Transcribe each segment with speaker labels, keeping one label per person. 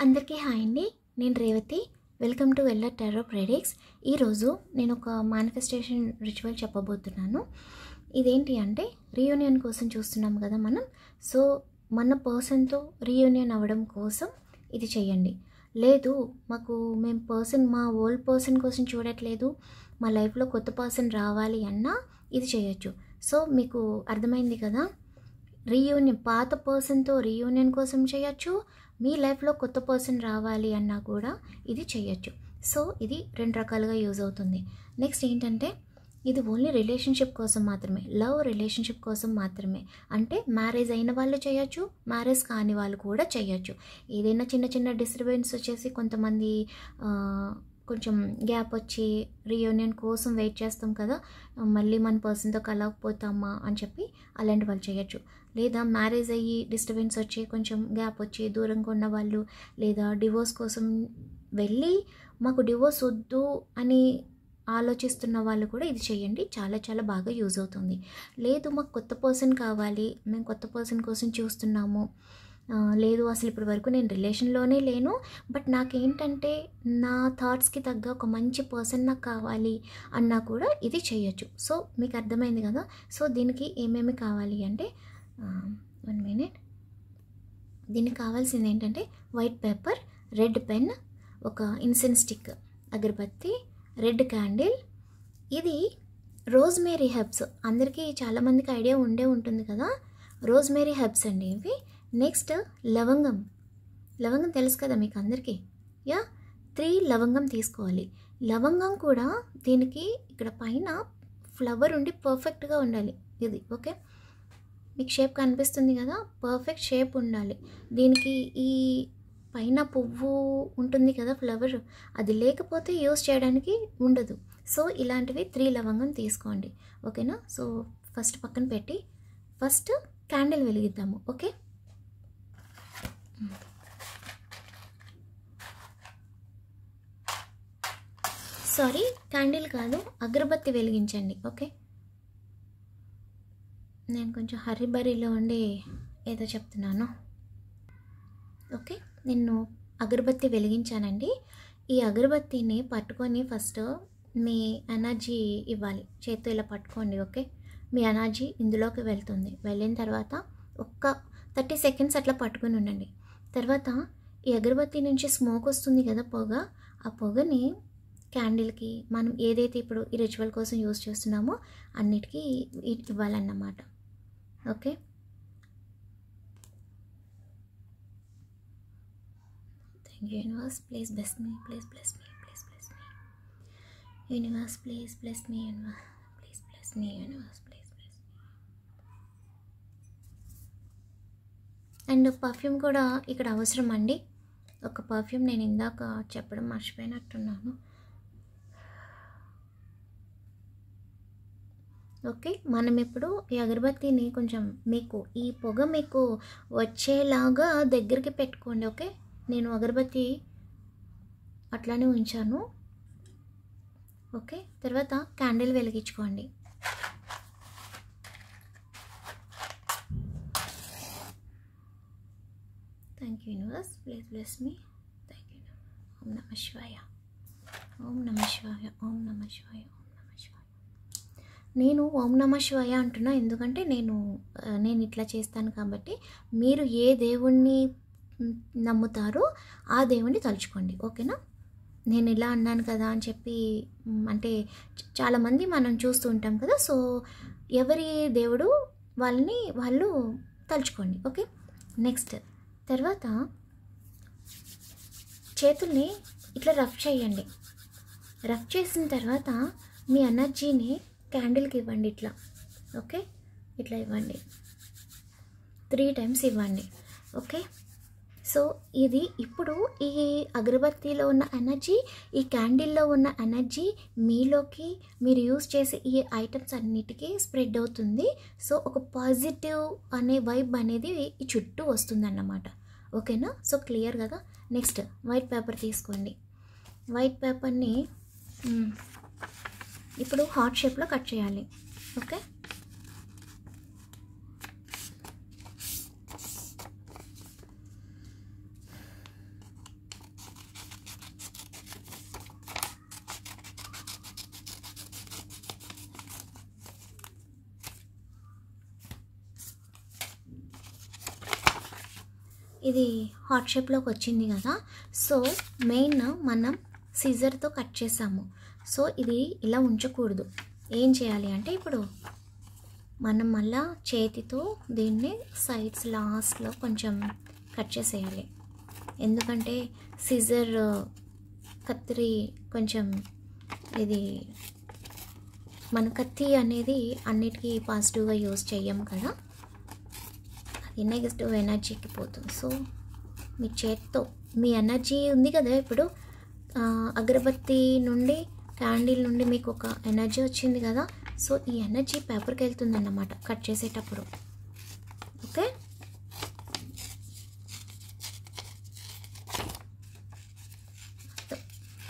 Speaker 1: అందరికీ హాయ్ అండి. నేను Revathi. Welcome to weller tarot predicts. ఈరోజు నేను ఒక మేనిఫెస్టేషన్ రిచువల్ చెప్పబోతున్నాను. ఇదేంటి అంటే రీయూనియన్ కోసం చూస్తున్నాం కదా మనం. సో మన పర్సన్తో రీయూనియన్ అవ్వడం కోసం ఇది చేయండి. లేదు మా ఓల్డ్ పర్సన్ కోసం చూడట్లేదు, మా లైఫ్లో కొత్త పర్సన్ రావాలి అన్నా ఇది చేయొచ్చు. సో మీకు అర్థమైంది కదా. పాత పర్సన్తో రీయూనియన్ కోసం చేయొచ్చు, మీ లైఫ్లో కొత్త పర్సన్ రావాలి అన్నా కూడా ఇది చేయొచ్చు. సో ఇది రెండు రకాలుగా యూజ్ అవుతుంది. నెక్స్ట్ ఏంటంటే ఇది ఓన్లీ రిలేషన్షిప్ కోసం మాత్రమే, లవ్ రిలేషన్షిప్ కోసం మాత్రమే. అంటే మ్యారేజ్ అయిన వాళ్ళు చేయొచ్చు, మ్యారేజ్ కాని వాళ్ళు కూడా చేయొచ్చు. ఏదైనా చిన్న చిన్న డిస్టర్బెన్స్ వచ్చేసి కొంతమంది కొంచెం గ్యాప్ వచ్చి రీయూనియన్ కోసం వెయిట్ చేస్తాం కదా, మళ్ళీ మన పర్సన్తో కలవకపోతామా అని చెప్పి అలాంటి వాళ్ళు చేయొచ్చు. లేదా మ్యారేజ్ అయ్యి డిస్టర్బెన్స్ వచ్చి కొంచెం గ్యాప్ వచ్చి దూరంగా ఉన్న వాళ్ళు, లేదా డివోర్స్ కోసం వెళ్ళి మాకు డివోర్స్ వద్దు అని ఆలోచిస్తున్న వాళ్ళు కూడా ఇది చేయండి. చాలా చాలా బాగా యూజ్ అవుతుంది. లేదు మాకు కొత్త పర్సన్ కావాలి, మేము కొత్త పర్సన్ కోసం చూస్తున్నాము, లేదు అసలు ఇప్పటి వరకు నేను రిలేషన్లోనే లేను, బట్ నాకేంటంటే నా థాట్స్కి తగ్గ ఒక మంచి పర్సన్ నాకు కావాలి అన్నా కూడా ఇది చేయొచ్చు. సో మీకు అర్థమైంది కదా. సో దీనికి ఏమేమి కావాలి అంటే 1 minute. దీనికి కావాల్సింది ఏంటంటే వైట్ పేపర్, రెడ్ పెన్, ఒక ఇన్సెన్స్ స్టిక్, అగరబత్తి, రెడ్ క్యాండిల్. ఇది రోజ్మేరీ హెర్బ్స్. అందరికీ చాలామందికి ఐడియా ఉంటుంది కదా, రోజ్మేరీ హెర్బ్స్ అండి ఇవి. నెక్స్ట్ లవంగం తెలుసు కదా మీకు అందరికీ. 3 లవంగం తీసుకోవాలి. లవంగం కూడా దీనికి ఇక్కడ పైన ఫ్లవర్ ఉండి పర్ఫెక్ట్గా ఉండాలి. ఇది ఓకే, మీకు షేప్ కనిపిస్తుంది కదా, పర్ఫెక్ట్ షేప్ ఉండాలి. దీనికి ఈ పైన పువ్వు ఉంటుంది కదా, ఫ్లవర్, అది లేకపోతే యూస్ చేయడానికి ఉండదు. సో ఇలాంటివి 3 లవంగం తీసుకోండి. ఓకేనా. సో ఫస్ట్ పక్కన పెట్టి ఫస్ట్ క్యాండిల్ వెలిగిద్దాము. ఓకే, సారీ క్యాండిల్ కాదు, అగరబత్తి వెలిగించండి. ఓకే, నేను కొంచెం హర్రిబరీలో ఉండి ఏదో చెప్తున్నాను. ఓకే, నేను అగరబత్తి వెలిగించానండి. ఈ అగరబత్తిని పట్టుకొని ఫస్ట్ మీ ఎనర్జీ ఇవ్వాలి. చేత్తో ఇలా పట్టుకోండి. ఓకే, మీ ఎనర్జీ ఇందులోకి వెళ్తుంది. వెళ్ళిన తర్వాత ఒక్క 30 seconds అట్లా పట్టుకొని ఉండండి. తర్వాత ఈ అగరబత్తి నుంచి స్మోక్ వస్తుంది కదా, పొగ, ఆ పొగని క్యాండిల్కి మనం ఏదైతే ఇప్పుడు ఈ రిచువల్ కోసం యూజ్ చేస్తున్నామో అన్నిటికీ ఇవ్వాలన్నమాట. Okay, thank you universe, please bless me, please bless me, please bless me universe, please bless me universe, please bless me universe, please bless me. And perfume కూడా ఇక్కడ అవసరం అండి. ఒక పర్ఫ్యూమ్ నేను ఇందాక చెప్పడం మర్చిపోయినట్టున్నాను. ఓకే, మనం ఇప్పుడు ఈ అగరబత్తిని కొంచెం ఈ పొగ మీకు వచ్చేలాగా దగ్గరికి పెట్టుకోండి. ఓకే, నేను అగరబత్తి అట్లానే ఉంచాను. ఓకే, తర్వాత క్యాండిల్ వెలిగించుకోండి. Thank you universe, please bless me. Thank you. ఓం నమః శివాయ, ఓం నమః శివాయ, ఓం నమః శివాయ, ఓం నమః శివాయ. నేను ఓం నమః శివాయ అంటున్నా ఎందుకంటే నేను ఇట్లా చేస్తాను కాబట్టి. మీరు ఏ దేవుణ్ణి నమ్ముతారో ఆ దేవుణ్ణి తలుచుకోండి. ఓకేనా. నేను ఇలా అన్నాను కదా అని చెప్పి అంటే చాలామంది మనం చూస్తూ ఉంటాం కదా, సో ఎవరి దేవుడు వాళ్ళు తలుచుకోండి. ఓకే, నెక్స్ట్ తర్వాత చేతుల్ని ఇట్లా రఫ్ చేయండి. రఫ్ చేసిన తర్వాత మీ ఎనర్జీని క్యాండిల్కి ఇవ్వండి. ఇట్లా ఓకే, ఇట్లా ఇవ్వండి. 3 times ఇవ్వండి. ఓకే, సో ఇది ఇప్పుడు ఈ అగరబత్తిలో ఉన్న ఎనర్జీ, ఈ క్యాండిల్లో ఉన్న ఎనర్జీ మీలోకి మీరు యూజ్ చేసే ఈ ఐటమ్స్ అన్నిటికీ స్ప్రెడ్ అవుతుంది. సో ఒక పాజిటివ్ అనే వైబ్ అనేది ఈ చుట్టూ వస్తుందన్నమాట. ఓకేనా. సో క్లియర్ కదా. నెక్స్ట్ వైట్ పేపర్ తీసుకోండి. వైట్ పేపర్ని ఇప్పుడు హార్ట్ షేప్లో కట్ చేయాలి. ఓకే, ఇది హార్ట్ షేప్లోకి వచ్చింది కదా. సో మెయిన్ మనం సిజర్తో కట్ చేసాము. సో ఇది ఇలా ఉంచకూడదు. ఏం చేయాలి అంటే ఇప్పుడు మనం మళ్ళా చేతితో దీన్ని సైడ్స్ లాస్ట్లో కొంచెం కట్ చేసేయాలి. ఎందుకంటే సిజర్ కత్తిరి కొంచెం ఇది మన కత్తి అనేది అన్నిటికీ పాజిటివ్గా యూజ్ చెయ్యం కదా, అది నెగటివ్ ఎనర్జీకి పోతుంది. సో మీ చేతితో మీ ఎనర్జీ ఉంది కదా, ఇప్పుడు అగరబత్తి నుండి క్యాండిల్ నుండి మీకు ఒక ఎనర్జీ వచ్చింది కదా. సో ఈ ఎనర్జీ పేపర్కి వెళ్తుంది అన్నమాట కట్ చేసేటప్పుడు. ఓకే,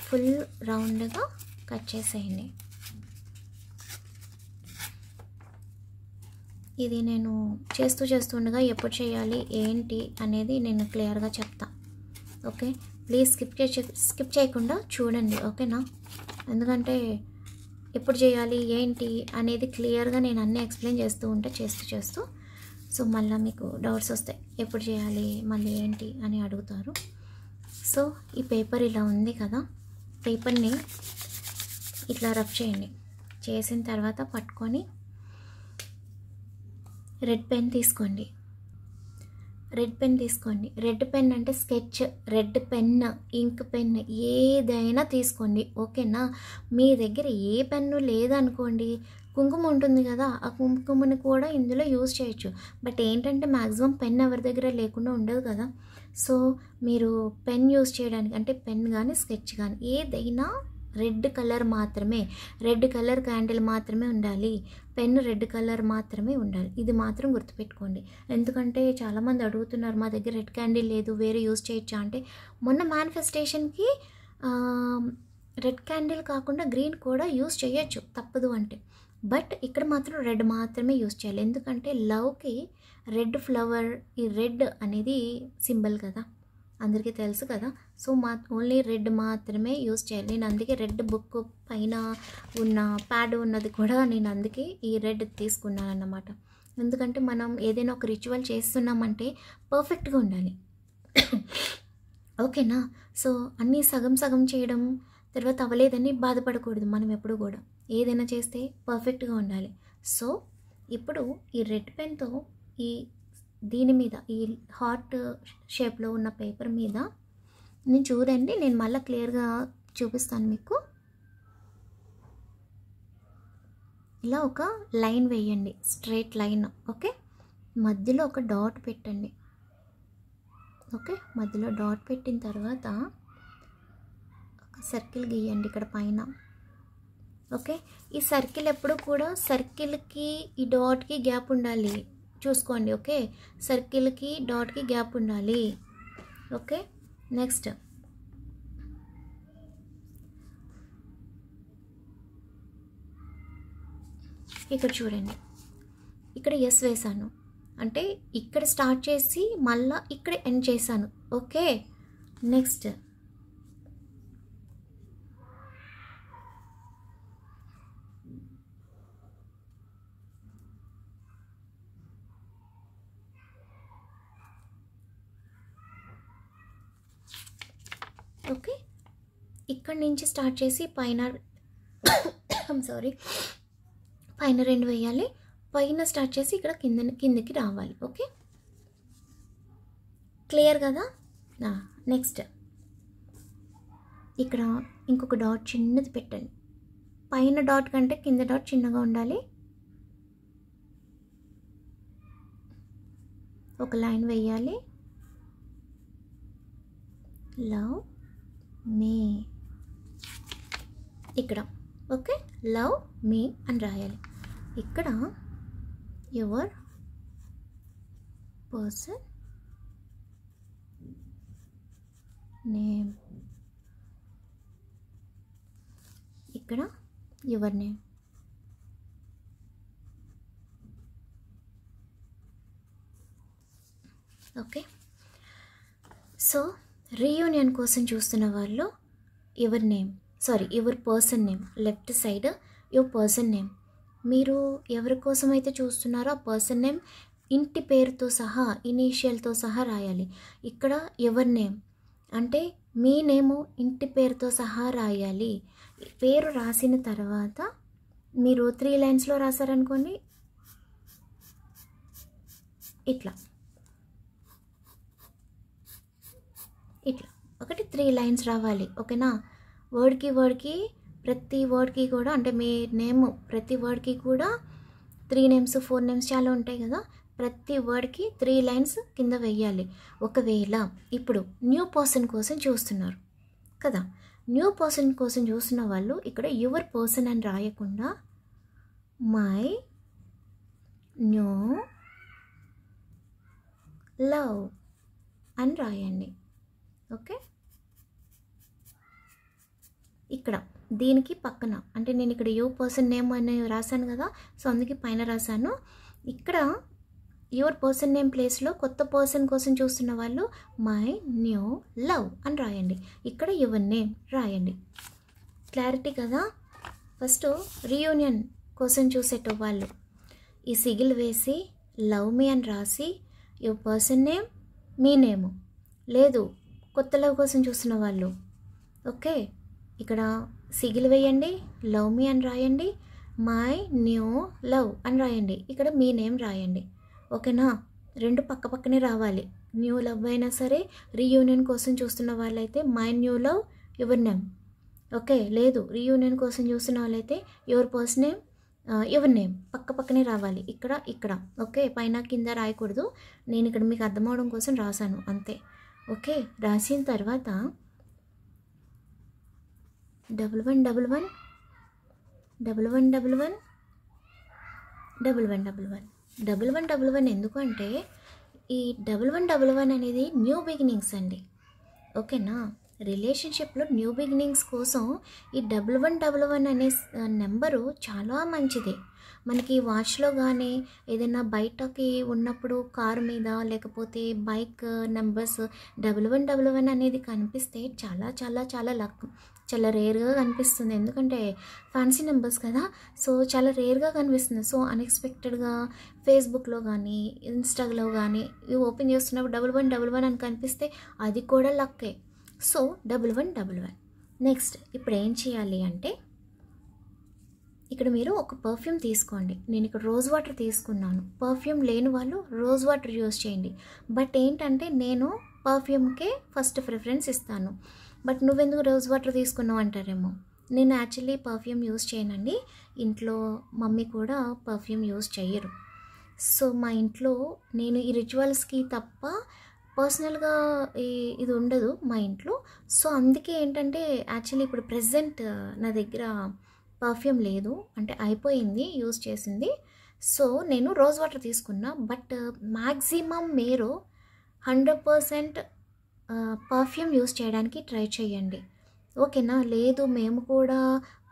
Speaker 1: ఫుల్ రౌండ్గా కట్ చేసేయండి. ఇది నేను చేస్తుండగా ఎప్పుడు చేయాలి ఏంటి అనేది నేను క్లియర్గా చెప్తా. ఓకే, ప్లీజ్ స్కిప్ చేయకుండా చూడండి, ఓకేనా? ఎందుకంటే ఎప్పుడు చేయాలి ఏంటి అనేది క్లియర్గా నేను అన్నీ ఎక్స్ప్లెయిన్ చేస్తూ సో మళ్ళీ మీకు డౌట్స్ వస్తాయి, ఎప్పుడు చేయాలి మళ్ళీ ఏంటి అని అడుగుతారు. సో ఈ పేపర్ ఇలా ఉంది కదా, పేపర్ని ఇట్లా రబ్ చేయండి. చేసిన తర్వాత పట్టుకొని రెడ్ పెన్ తీసుకోండి. రెడ్ పెన్ అంటే sketch, red pen, ink pen ఏదైనా తీసుకోండి, ఓకేనా? మీ దగ్గర ఏ పెన్ను లేదనుకోండి, కుంకుమ ఉంటుంది కదా, ఆ కుంకుమని కూడా ఇందులో యూజ్ చేయొచ్చు. బట్ ఏంటంటే మ్యాక్సిమం పెన్ ఎవరి దగ్గర లేకుండా ఉండదు కదా. సో మీరు పెన్ యూజ్ చేయడానికి అంటే పెన్ కానీ స్కెచ్ కానీ ఏదైనా రెడ్ కలర్ మాత్రమే, రెడ్ కలర్ క్యాండిల్ మాత్రమే ఉండాలి, పెన్ రెడ్ కలర్ మాత్రమే ఉండాలి. ఇది మాత్రం గుర్తుపెట్టుకోండి. ఎందుకంటే చాలామంది అడుగుతున్నారు మా దగ్గర రెడ్ క్యాండిల్ లేదు వేరే యూజ్ చేయొచ్చా అంటే, మొన్న మేనిఫెస్టేషన్కి రెడ్ క్యాండిల్ కాకుండా గ్రీన్ కూడా యూజ్ చేయొచ్చు తప్పదు అంటే, బట్ ఇక్కడ మాత్రం రెడ్ మాత్రమే యూజ్ చేయాలి. ఎందుకంటే లవ్కి రెడ్ ఫ్లవర్, ఈ రెడ్ అనేది సింబల్ కదా, అందరికీ తెలుసు కదా. సో ఓన్లీ రెడ్ మాత్రమే యూజ్ చేయాలి. నేను అందుకే రెడ్ బుక్ పైన ఉన్న ప్యాడ్ ఉన్నది కూడా నేను అందుకే ఈ రెడ్ తీసుకున్నాను అన్నమాట. ఎందుకంటే మనం ఏదైనా ఒక రిచువల్ చేస్తున్నామంటే పర్ఫెక్ట్గా ఉండాలి, ఓకేనా? సో అన్నీ సగం చేయడం తర్వాత అవ్వలేదని బాధపడకూడదు. మనం ఎప్పుడు కూడా ఏదైనా చేస్తే పర్ఫెక్ట్గా ఉండాలి. సో ఇప్పుడు ఈ రెడ్ పెన్తో దీని మీద ఈ హార్ట్ షేప్లో ఉన్న పేపర్ మీద నేను చూడండి, నేను మళ్ళీ క్లియర్గా చూపిస్తాను మీకు. ఇలా ఒక లైన్ వేయండి, స్ట్రైట్ లైన్. ఓకే, మధ్యలో ఒక డాట్ పెట్టండి. ఓకే, మధ్యలో డాట్ పెట్టిన తర్వాత ఒక సర్కిల్ గీయండి ఇక్కడ పైన. ఓకే, ఈ సర్కిల్ ఎప్పుడు కూడా సర్కిల్కి ఈ డాట్కి గ్యాప్ ఉండాలి, చూసుకోండి. ఓకే, సర్కిల్కి డాట్కి గ్యాప్ ఉండాలి. ఓకే, నెక్స్ట్ ఇక్కడ చూడండి, ఇక్కడ ఎస్ వేసాను అంటే ఇక్కడ స్టార్ట్ చేసి మళ్ళీ ఇక్కడ ఎండ్ చేశాను. ఓకే, నెక్స్ట్ ఓకే, ఇక్కడ నుంచి స్టార్ట్ చేసి పైన పైన 2 వేయాలి, పైన స్టార్ట్ చేసి ఇక్కడ కిందకి రావాలి. ఓకే, క్లియర్ కదా? నెక్స్ట్ ఇక్కడ ఇంకొక డాట్ చిన్నది పెట్టండి. పైన డాట్ కంటే కింద డాట్ చిన్నగా ఉండాలి. ఒక లైన్ వేయాలి, లవ్ మీ ఇక్కడ. ఓకే, లవ్ మీ అని రాయాలి. ఇక్కడ యువర్ పర్సన్ నేమ్, ఇక్కడ your name. Okay, so reunion కోసం చూస్తున్న వాళ్ళు your person name, left side your person name. మీరు ఎవరి కోసం అయితే చూస్తున్నారో ఆ పర్సన్ నేమ్ ఇంటి పేరుతో సహా ఇనీషియల్తో సహా రాయాలి. ఇక్కడ ఎవరి నేమ్ అంటే మీ నేము ఇంటి పేరుతో సహా రాయాలి. పేరు రాసిన తర్వాత మీరు 3 లైన్స్లో రాశారనుకోండి, ఇట్లా ఒకటి 3 లైన్స్ రావాలి. ఓకేనా? వర్డ్కి ప్రతి వర్డ్కి కూడా అంటే మీ నేమ్ ప్రతి వర్డ్కి కూడా 3 నేమ్స్ 4 నేమ్స్ చాలా ఉంటాయి కదా, ప్రతి వర్డ్కి 3 లైన్స్ కింద వెయ్యాలి. ఒకవేళ ఇప్పుడు న్యూ పర్సన్ కోసం చూస్తున్నారు కదా, న్యూ పర్సన్ కోసం చూస్తున్న వాళ్ళు ఇక్కడ యువర్ పర్సన్ అని రాయకుండా మై న్యూ లవ్ అని రాయండి. ఓకే, ఇక్కడ దీనికి పక్కన అంటే నేను ఇక్కడ యూ పర్సన్ నేమ్ అని రాశాను కదా, సో అందుకే పైన రాశాను. ఇక్కడ యువర్ పర్సన్ నేమ్ ప్లేస్లో కొత్త పర్సన్ కోసం చూస్తున్న వాళ్ళు మై న్యూ లవ్ అని రాయండి. ఇక్కడ యువర్ నేమ్ రాయండి. క్లారిటీ కదా? ఫస్ట్ రీయూనియన్ కోసం చూసేట వాళ్ళు ఈ సిగిల్ వేసి లవ్ మీ అని రాసి యువర్ పర్సన్ నేమ్ మీ నేము, లేదు కొత్త లవ్ కోసం చూస్తున్న వాళ్ళు ఓకే ఇక్కడ సిగిల్ వేయండి, లవ్ మీ అని రాయండి, మై న్యూ లవ్ అని రాయండి, ఇక్కడ మీ నేమ్ రాయండి. ఓకేనా? రెండు పక్క పక్కనే రావాలి. న్యూ లవ్ అయినా సరే, రీయూనియన్ కోసం చూస్తున్న వాళ్ళైతే my new love your name. Okay, లేదు రీయూనియన్ కోసం చూస్తున్న వాళ్ళైతే your person name your name పక్క పక్కనే రావాలి. ఇక్కడ ఓకే, పైన కింద రాయకూడదు. నేను ఇక్కడ మీకు అర్థమవడం కోసం రాశాను అంతే. ఓకే, రాసిన తర్వాత 1111 1111 1111 1111 ఎందుకు అంటే ఈ 1111 అనేది న్యూ బిగినింగ్స్ అండి. ఓకేనా? రిలేషన్షిప్లో న్యూ బిగినింగ్స్ కోసం ఈ 1111 అనే నెంబరు చాలా మంచిది. మనకి వాచ్లో కానీ ఏదైనా బయటకి ఉన్నప్పుడు కారు మీద లేకపోతే బైక్ నెంబర్స్ 1111 అనేది కనిపిస్తే చాలా చాలా చాలా లక్, చాలా రేర్గా కనిపిస్తుంది. ఎందుకంటే ఫ్యాన్సీ నెంబర్స్ కదా, సో చాలా రేర్గా కనిపిస్తుంది. సో అన్ఎక్స్పెక్టెడ్గా ఫేస్బుక్లో కానీ ఇన్స్టాగ్లో కానీ ఇవి ఓపెన్ చేస్తున్నప్పుడు 1111 అని కనిపిస్తే అది కూడా లక్కే. సో 1111. నెక్స్ట్ ఇప్పుడు ఏం చేయాలి అంటే ఇక్కడ మీరు ఒక పర్ఫ్యూమ్ తీసుకోండి. నేను ఇక్కడ రోజ్ వాటర్ తీసుకున్నాను. పర్ఫ్యూమ్ లేని వాళ్ళు రోజ్ వాటర్ యూజ్ చేయండి. బట్ ఏంటంటే నేను పర్ఫ్యూమ్కే ఫస్ట్ ప్రిఫరెన్స్ ఇస్తాను. బట్ నువ్వెందుకు రోజ్ వాటర్ తీసుకున్నావు అంటారేమో. నేను యాక్చువల్లీ పర్ఫ్యూమ్ యూజ్ చేయనండి. ఇంట్లో మమ్మీ కూడా పర్ఫ్యూమ్ యూజ్ చేయరు. సో మా ఇంట్లో నేను ఈ రిచువల్స్కి తప్ప పర్సనల్గా ఇది ఉండదు మా ఇంట్లో. సో అందుకే ఏంటంటే యాక్చువల్లీ ఇప్పుడు ప్రెజెంట్ నా దగ్గర పర్ఫ్యూమ్ లేదు, అంటే అయిపోయింది యూజ్ చేసింది. సో నేను రోజ్ వాటర్ తీసుకున్నా. బట్ మ్యాక్సిమం మీరు 100% పర్ఫ్యూమ్ యూజ్ చేయడానికి ట్రై చేయండి. ఓకేనా? లేదు మేము కూడా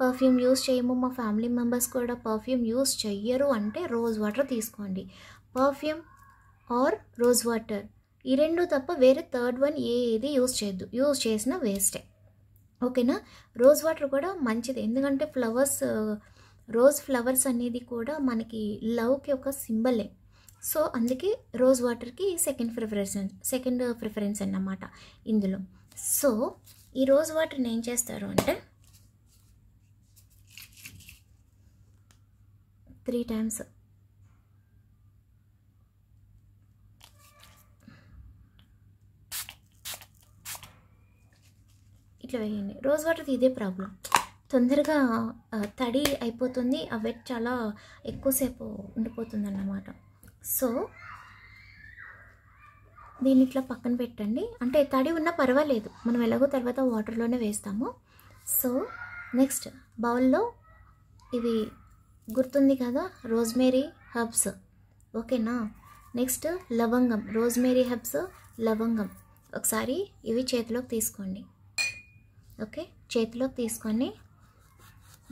Speaker 1: పర్ఫ్యూమ్ యూజ్ చేయము, మా ఫ్యామిలీ మెంబర్స్ కూడా పర్ఫ్యూమ్ యూజ్ చెయ్యరు అంటే రోజ్ వాటర్ తీసుకోండి. పర్ఫ్యూమ్ ఆర్ రోజ్ వాటర్ ఈ రెండు తప్ప వేరే థర్డ్ వన్ ఏది యూజ్ చేయొద్దు. యూజ్ చేసినా వేస్టే. ఓకేనా? రోజ్ వాటర్ కూడా మంచిది, ఎందుకంటే ఫ్లవర్స్ రోజ్ ఫ్లవర్స్ అనేది కూడా మనకి లవ్కి ఒక సింబలే. సో అందుకే రోజ్ వాటర్కి సెకండ్ ప్రిఫరెన్స్ అన్నమాట ఇందులో. సో ఈ రోజ్ వాటర్ని ఏం చేస్తారు అంటే 3 times ఇట్లా వేయండి. రోజ్ వాటర్ది ఇదే ప్రాబ్లం, తొందరగా తడి అయిపోతుంది, ఆ వెట్ చాలా ఎక్కువసేపు ఉండిపోతుంది అన్నమాట. సో దీన్ని ఇట్లా పక్కన పెట్టండి. అంటే తడి ఉన్నా పర్వాలేదు, మనం ఎలాగో తర్వాత వాటర్లోనే వేస్తాము. సో నెక్స్ట్ బౌల్లో ఇవి గుర్తుంది కదా, రోజ్మేరీ హర్బ్స్. ఓకేనా? నెక్స్ట్ లవంగం, రోజ్మేరీ హర్బ్స్, లవంగం. ఒకసారి ఇవి చేతిలోకి తీసుకోండి. ఓకే, చేతిలోకి తీసుకొని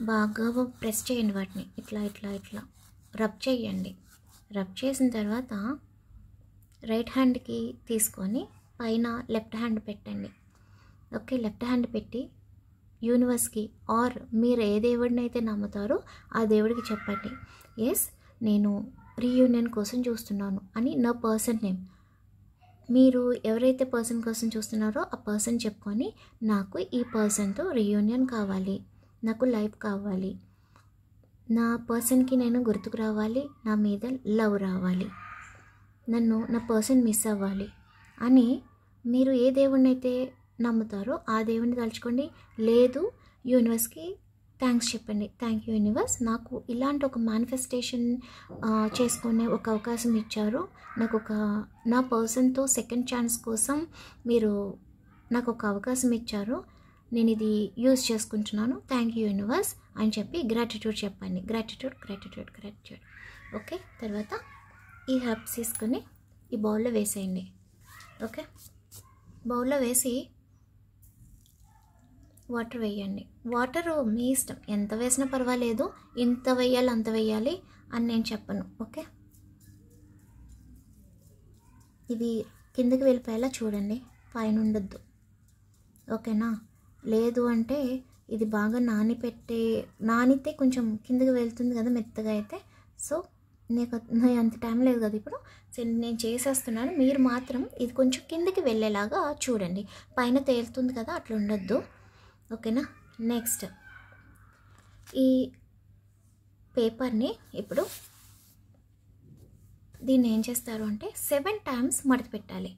Speaker 1: బాగా ప్రెస్ చేయండి వాటిని. ఇట్లా ఇట్లా ఇట్లా రబ్ చేయండి. రబ్ చేసిన తర్వాత రైట్ హ్యాండ్కి తీసుకొని పైన లెఫ్ట్ హ్యాండ్ పెట్టండి. ఓకే, లెఫ్ట్ హ్యాండ్ పెట్టి యూనివర్స్కి ఆర్ మీరు ఏ దేవుడిని అయితే నమ్ముతారో ఆ దేవుడికి చెప్పండి, ఎస్ నేను రీయూనియన్ కోసం చూస్తున్నాను అని నా పర్సన్ నేమ్. మీరు ఎవరైతే పర్సన్ కోసం చూస్తున్నారో ఆ పర్సన్ చెప్పుకొని నాకు ఈ పర్సన్తో రీయూనియన్ కావాలి, నాకు లైఫ్ కావాలి, నా పర్సన్కి నేను గుర్తుకు రావాలి, నా మీద లవ్ రావాలి, నా పర్సన్ మిస్ అవ్వాలి అని మీరు ఏ దేవుణ్ణి అయితే నమ్ముతారో ఆ దేవుణ్ణి తలుచుకోండి. లేదు యూనివర్స్కి థ్యాంక్స్ చెప్పండి. థ్యాంక్ యూ యూనివర్స్, నాకు ఇలాంటి ఒక మేనిఫెస్టేషన్ చేసుకునే ఒక అవకాశం ఇచ్చారు, నా పర్సన్తో సెకండ్ ఛాన్స్ కోసం మీరు నాకు ఒక అవకాశం ఇచ్చారు, నేను ఇది యూజ్ చేసుకుంటున్నాను, థ్యాంక్ యూ యూనివర్స్ అని చెప్పి గ్రాటిట్యూడ్ చెప్పండి. గ్రాటిట్యూడ్. ఓకే, తర్వాత ఈ హెర్బ్స్ తీసుకొని ఈ బౌల్లో వేసేయండి. ఓకే, బౌల్లో వేసి వాటర్ వేయండి. వాటర్ మీ ఇష్టం, ఎంత వేసినా పర్వాలేదు, ఇంత వేయాలి అంత వేయాలి అని నేను చెప్పను. ఓకే, ఇవి కిందకి వెళ్ళిపోయేలా చూడండి, పైన ఉండొద్దు. ఓకేనా? లేదు అంటే ఇది బాగా నానితే కొంచెం కిందకి వెళ్తుంది కదా మెత్తగా అయితే. సో నాకు అంత టైం లేదు కదా ఇప్పుడు, నేను చేసేస్తున్నాను. మీరు మాత్రం ఇది కొంచెం కిందకి వెళ్ళేలాగా చూడండి, పైన తేలుతుంది కదా అట్లా ఉండొద్దు. ఓకేనా? నెక్స్ట్ ఈ పేపర్ని ఇప్పుడు దీన్ని ఏం చేస్తారు అంటే 7 times మడత పెట్టాలి.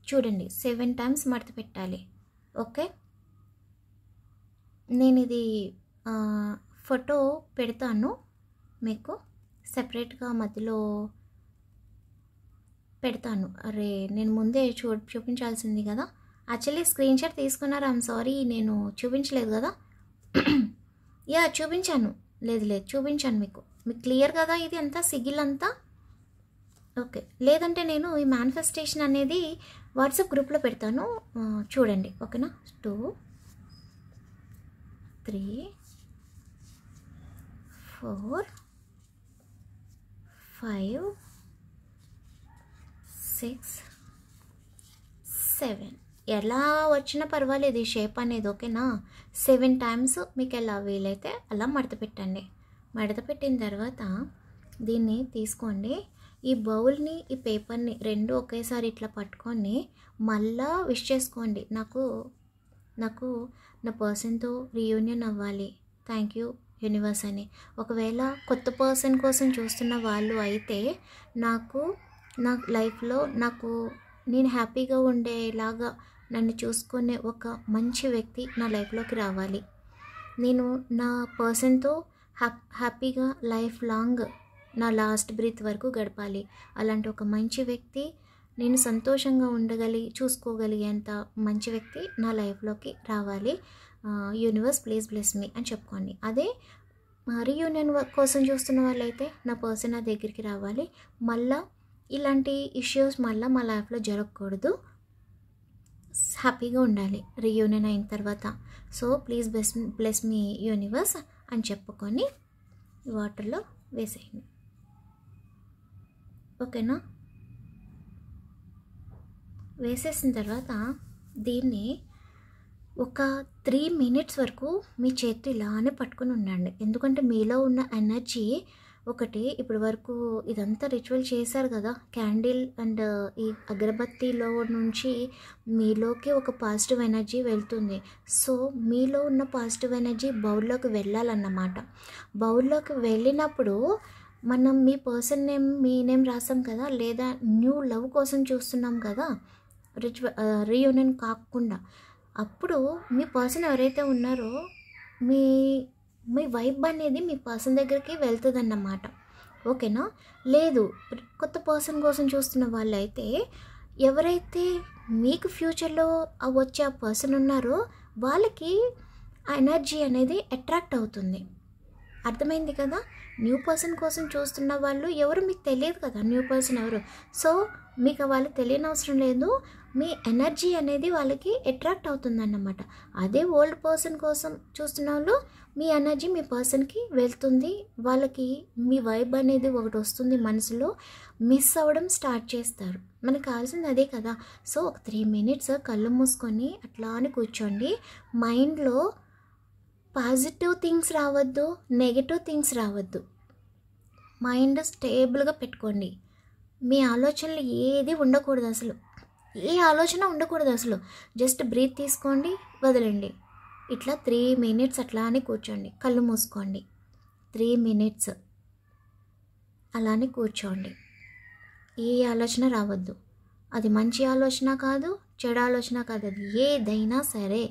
Speaker 1: చూడండి, 7 times మడత పెట్టాలి. ఓకే, నేను ఇది ఫోటో పెడతాను మీకు సెపరేట్గా, మధ్యలో పెడతాను. అరే నేను ముందే చూపించాల్సింది కదా, యాక్చువల్లీ స్క్రీన్ షాట్ తీసుకున్నారు. ఐఎమ్ సారీ, నేను చూపించలేదు కదా. యా చూపించాను, లేదు చూపించాను మీకు క్లియర్ కదా ఇది అంతా సిగిల్ అంతా. ఓకే, లేదంటే నేను ఈ మేనిఫెస్టేషన్ అనేది వాట్సాప్ గ్రూప్లో పెడతాను, చూడండి. ఓకేనా? 2 3 4 5 6 7 ఎలా వచ్చినా పర్వాలేదు ఈ షేప్ అనేది. ఓకేనా? 7 times మీకు ఎలా వీలైతే అలా మడత పెట్టండి. మడత పెట్టిన తర్వాత దీన్ని తీసుకోండి, ఈ బౌల్ని ఈ పేపర్ని రెండు ఒకేసారి ఇట్లా పట్టుకొని మళ్ళా విష్ చేసుకోండి. నాకు నా పర్సన్తో రీయూనియన్ అవ్వాలి, థ్యాంక్ యూ యూనివర్స్ అని. ఒకవేళ కొత్త పర్సన్ కోసం చూస్తున్న వాళ్ళు అయితే నా లైఫ్లో నేను హ్యాపీగా ఉండేలాగా నన్ను చూసుకునే ఒక మంచి వ్యక్తి నా లైఫ్లోకి రావాలి, నేను నా పర్సన్తో హ్యాపీగా లైఫ్ లాంగ్ నా లాస్ట్ బ్రీత్ వరకు గడపాలి, అలాంటి ఒక మంచి వ్యక్తి, నేను సంతోషంగా చూసుకోగలిగేంత మంచి వ్యక్తి నా లైఫ్లోకి రావాలి, యూనివర్స్ ప్లీజ్ బ్లెస్ మీ అని చెప్పుకోండి. అదే రీయూనియన్ కోసం చూస్తున్న వాళ్ళైతే నా పర్సన్ నా దగ్గరికి రావాలి, మళ్ళీ ఇలాంటి ఇష్యూస్ మళ్ళీ మా లైఫ్లో జరగకూడదు, హ్యాపీగా ఉండాలి రీయూనియన్ అయిన తర్వాత. So please bless me universe అని చెప్పుకొని వాటర్లో వేసేయండి. ఓకేనా? వేసేసిన తర్వాత దీన్ని ఒక 3 minutes వరకు మీ చేతి ఇలానే పట్టుకొని ఉండండి. ఎందుకంటే మీలో ఉన్న ఎనర్జీ ఒకటి ఇప్పటి వరకు ఇదంతా రిచువల్ చేశారు కదా, క్యాండిల్ అండ్ ఈ అగరబత్తిలో నుంచి మీలోకి ఒక పాజిటివ్ ఎనర్జీ వెళ్తుంది. సో మీలో ఉన్న పాజిటివ్ ఎనర్జీ బౌల్లోకి వెళ్ళాలన్నమాట. బౌల్లోకి వెళ్ళినప్పుడు మనం మీ పర్సన్ నేమ్, మీ నేమ్ రాసాం కదా, లేదా న్యూ లవ్ కోసం చూస్తున్నాం కదా రీయూనియన్ కాకుండా, అప్పుడు మీ పర్సన్ ఎవరైతే ఉన్నారో మీ వైబ్ అనేది మీ పర్సన్ దగ్గరికి వెళ్తుంది అన్నమాట. ఓకేనా? లేదు కొత్త పర్సన్ కోసం చూస్తున్న వాళ్ళైతే ఎవరైతే మీకు ఫ్యూచర్లో వచ్చే ఆ పర్సన్ ఉన్నారో వాళ్ళకి ఆ ఎనర్జీ అనేది అట్రాక్ట్ అవుతుంది. అర్థమైంది కదా? న్యూ పర్సన్ కోసం చూస్తున్న వాళ్ళు ఎవరు మీకు తెలియదు కదా, న్యూ పర్సన్ ఎవరు. సో మీకు వాళ్ళకి తెలియనవసరం లేదు, మీ ఎనర్జీ అనేది వాళ్ళకి అట్రాక్ట్ అవుతుందన్నమాట. అదే ఓల్డ్ పర్సన్ కోసం చూస్తున్న వాళ్ళు మీ ఎనర్జీ మీ పర్సన్కి వెళ్తుంది, వాళ్ళకి మీ వైబ్ అనేది ఒకటి వస్తుంది మనసులో, మిస్ అవ్వడం స్టార్ట్ చేస్తారు. మనకు కావాల్సింది అదే కదా. సో ఒక 3 minutes కళ్ళు మూసుకొని అట్లా అని కూర్చోండి. మైండ్లో పాజిటివ్ థింగ్స్ రావద్దు, నెగిటివ్ థింగ్స్ రావద్దు. మైండ్ స్టేబుల్గా పెట్టుకోండి. మీ ఆలోచనలు ఏది ఉండకూడదు, అసలు ఏ ఆలోచన ఉండకూడదు అసలు. జస్ట్ బ్రీత్ తీసుకోండి, వదలండి. ఇట్లా 3 మినిట్స్ అట్లా అని కూర్చోండి. కళ్ళు మూసుకోండి. 3 మినిట్స్ అలానే కూర్చోండి. ఏ ఆలోచన రావద్దు. అది మంచి ఆలోచన కాదు, చెడు ఆలోచన కాదు, అది ఏదైనా సరే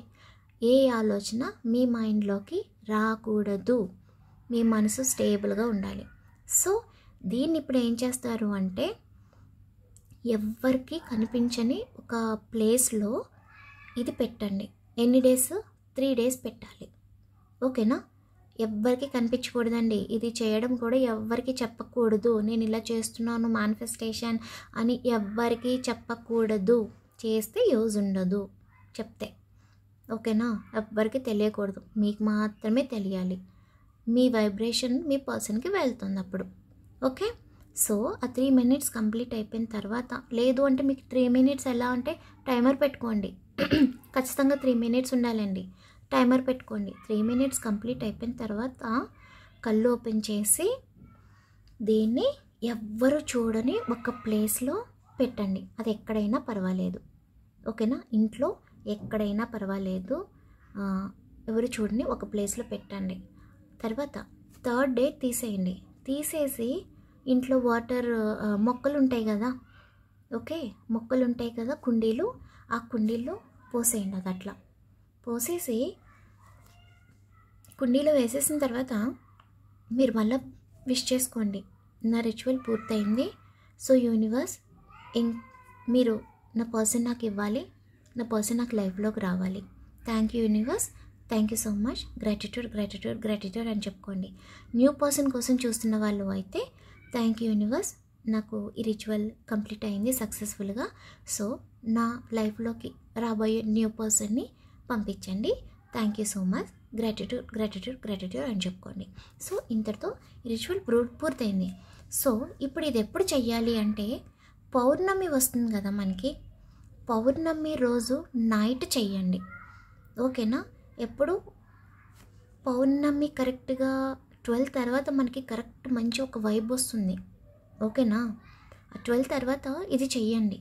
Speaker 1: ఏ ఆలోచన మీ మైండ్లోకి రాకూడదు. మీ మనసు స్టేబుల్గా ఉండాలి. సో దీన్ని ఇప్పుడు ఏం చేస్తారు అంటే, ఎవ్వరికి కనిపించని ఒక ప్లేస్లో ఇది పెట్టండి. ఎన్ని డేస్? 3 డేస్ పెట్టాలి. ఓకేనా? ఎవ్వరికి కనిపించకూడదండి. ఇది చేయడం కూడా ఎవ్వరికి చెప్పకూడదు. నేను ఇలా చేస్తున్నాను మేనిఫెస్టేషన్ అని ఎవ్వరికి చెప్పకూడదు. చేస్తే యూజ్ ఉండదు చెప్తే. ఓకేనా? ఎవ్వరికి తెలియకూడదు, మీకు మాత్రమే తెలియాలి. మీ వైబ్రేషన్ మీ పర్సన్కి వెళ్తుంది అప్పుడు. ఓకే? సో ఆ 3 మినిట్స్ కంప్లీట్ అయిపోయిన తర్వాత, లేదు అంటే మీకు 3 మినిట్స్ ఎలా అంటే టైమర్ పెట్టుకోండి. ఖచ్చితంగా 3 మినిట్స్ ఉండాలండి. టైమర్ పెట్టుకోండి. 3 మినిట్స్ కంప్లీట్ అయిపోయిన తర్వాత కళ్ళు ఓపెన్ చేసి దీన్ని ఎవ్వరు చూడని ఒక ప్లేస్లో పెట్టండి. అది ఎక్కడైనా పర్వాలేదు. ఓకేనా? ఇంట్లో ఎక్కడైనా పర్వాలేదు, ఎవరు చూడని ఒక ప్లేస్లో పెట్టండి. తర్వాత 3rd డే తీసేయండి. తీసేసి ఇంట్లో వాటర్, మొక్కలు ఉంటాయి కదా, ఓకే, మొక్కలు ఉంటాయి కదా కుండీలు, ఆ కుండీల్లో పోసేయండి. అది అట్లా పోసేసి కుండీలో వేసేసిన తర్వాత మీరు మళ్ళీ విష్ చేసుకోండి, నా రిచువల్ పూర్తయింది. సో యూనివర్స్, మీరు నా పర్సన్ నాకు ఇవ్వాలి, నా పర్సన్ నాకు లైఫ్లోకి రావాలి. Thank you universe, thank you so much, gratitude gratitude gratitude అని చెప్పుకోండి. న్యూ పర్సన్ కోసం చూస్తున్న వాళ్ళు అయితే థ్యాంక్ యూ యూనివర్స్, నాకు ఈ రిచువల్ కంప్లీట్ అయింది సక్సెస్ఫుల్గా. సో నా లైఫ్లోకి రాబోయే న్యూ పర్సన్ని పంపించండి. Thank you so much, gratitude gratitude gratitude అని చెప్పుకోండి. సో ఇంతటితో ఈ రిచువల్ పూర్తయింది. సో ఇప్పుడు ఇది ఎప్పుడు చెయ్యాలి అంటే, పౌర్ణమి వస్తుంది కదా మనకి, పౌర్ణమి రోజు నైట్ చెయ్యండి. ఓకేనా? ఎప్పుడు పౌర్ణమి కరెక్ట్గా 12 తర్వాత మనకి కరెక్ట్ మంచి ఒక వైబ్ వస్తుంది. ఓకేనా? 12 తర్వాత ఇది చెయ్యండి.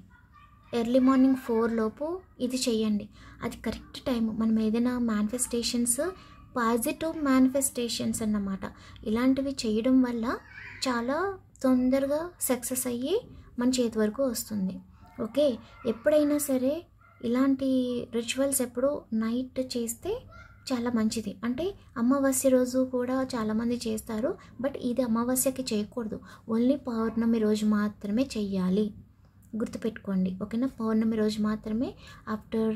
Speaker 1: ఎర్లీ మార్నింగ్ 4 లోపు ఇది చెయ్యండి. అది కరెక్ట్ టైం. మనం ఏదైనా మేనిఫెస్టేషన్స్, పాజిటివ్ మేనిఫెస్టేషన్స్ అన్నమాట, ఇలాంటివి చేయడం వల్ల చాలా తొందరగా సక్సెస్ అయ్యి మన చేతి వరకు వస్తుంది. ఓకే? ఎప్పుడైనా సరే ఇలాంటి రిచువల్స్ ఎప్పుడు నైట్ చేస్తే చాలా మంచిది. అంటే అమావాస్య రోజు కూడా చాలామంది చేస్తారు, బట్ ఇది అమావాస్యకి చేయకూడదు. ఓన్లీ పౌర్ణమి రోజు మాత్రమే చెయ్యాలి. గుర్తుపెట్టుకోండి. ఓకేనా? పౌర్ణమి రోజు మాత్రమే ఆఫ్టర్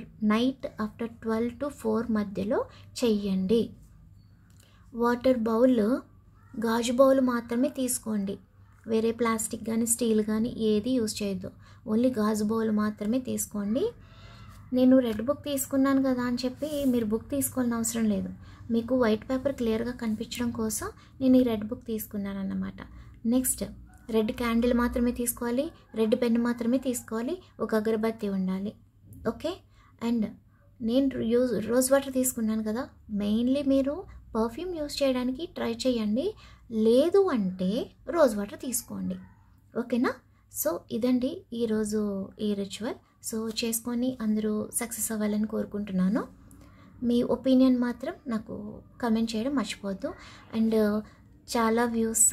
Speaker 1: 12 to 4 మధ్యలో చెయ్యండి. వాటర్ బౌల్, గాజు బౌల్ మాత్రమే తీసుకోండి. వేరే ప్లాస్టిక్ కానీ స్టీల్ కానీ ఏది యూజ్ చేయొద్దు. ఓన్లీ గాజు బౌల్ మాత్రమే తీసుకోండి. నేను రెడ్ బుక్ తీసుకున్నాను కదా అని చెప్పి మీరు బుక్ తీసుకోవాలని అవసరం లేదు. మీకు వైట్ పేపర్ క్లియర్గా కనిపించడం కోసం నేను ఈ రెడ్ బుక్ తీసుకున్నాను అన్నమాట. నెక్స్ట్, రెడ్ క్యాండిల్ మాత్రమే తీసుకోవాలి, రెడ్ పెన్ మాత్రమే తీసుకోవాలి, ఒక అగరబత్తి ఉండాలి. ఓకే? అండ్ నేను రోజ్ వాటర్ తీసుకున్నాను కదా, మెయిన్లీ మీరు పర్ఫ్యూమ్ యూజ్ చేయడానికి ట్రై చేయండి, లేదు అంటే రోజ్ వాటర్ తీసుకోండి. ఓకేనా? సో ఇదండి ఈరోజు ఈ రిచువల్. సో చేసుకొని అందరూ సక్సెస్ అవ్వాలని కోరుకుంటున్నాను. మీ ఒపీనియన్ మాత్రం నాకు కమెంట్ చేయడం మర్చిపోవద్దు. అండ్ చాలా వ్యూస్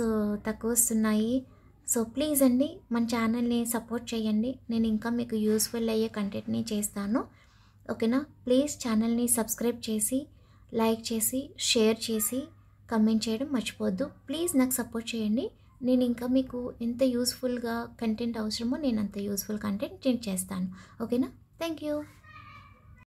Speaker 1: తక్కువ వస్తున్నాయి. సో ప్లీజ్ అండి మన ఛానల్ని సపోర్ట్ చేయండి. నేను ఇంకా మీకు యూస్ఫుల్ అయ్యే కంటెంట్ని చేస్తాను. ఓకేనా? ప్లీజ్ ఛానల్ని సబ్స్క్రైబ్ చేసి, లైక్ చేసి, షేర్ చేసి, కమెంట్ చేయడం మర్చిపోవద్దు. ప్లీజ్ నాకు సపోర్ట్ చేయండి. నేను ఇంకా మీకు ఎంత యూస్ఫుల్గా కంటెంట్ అవసరమో నేను అంత యూస్ఫుల్ కంటెంట్ నేను చేస్తాను. ఓకేనా? Thank you.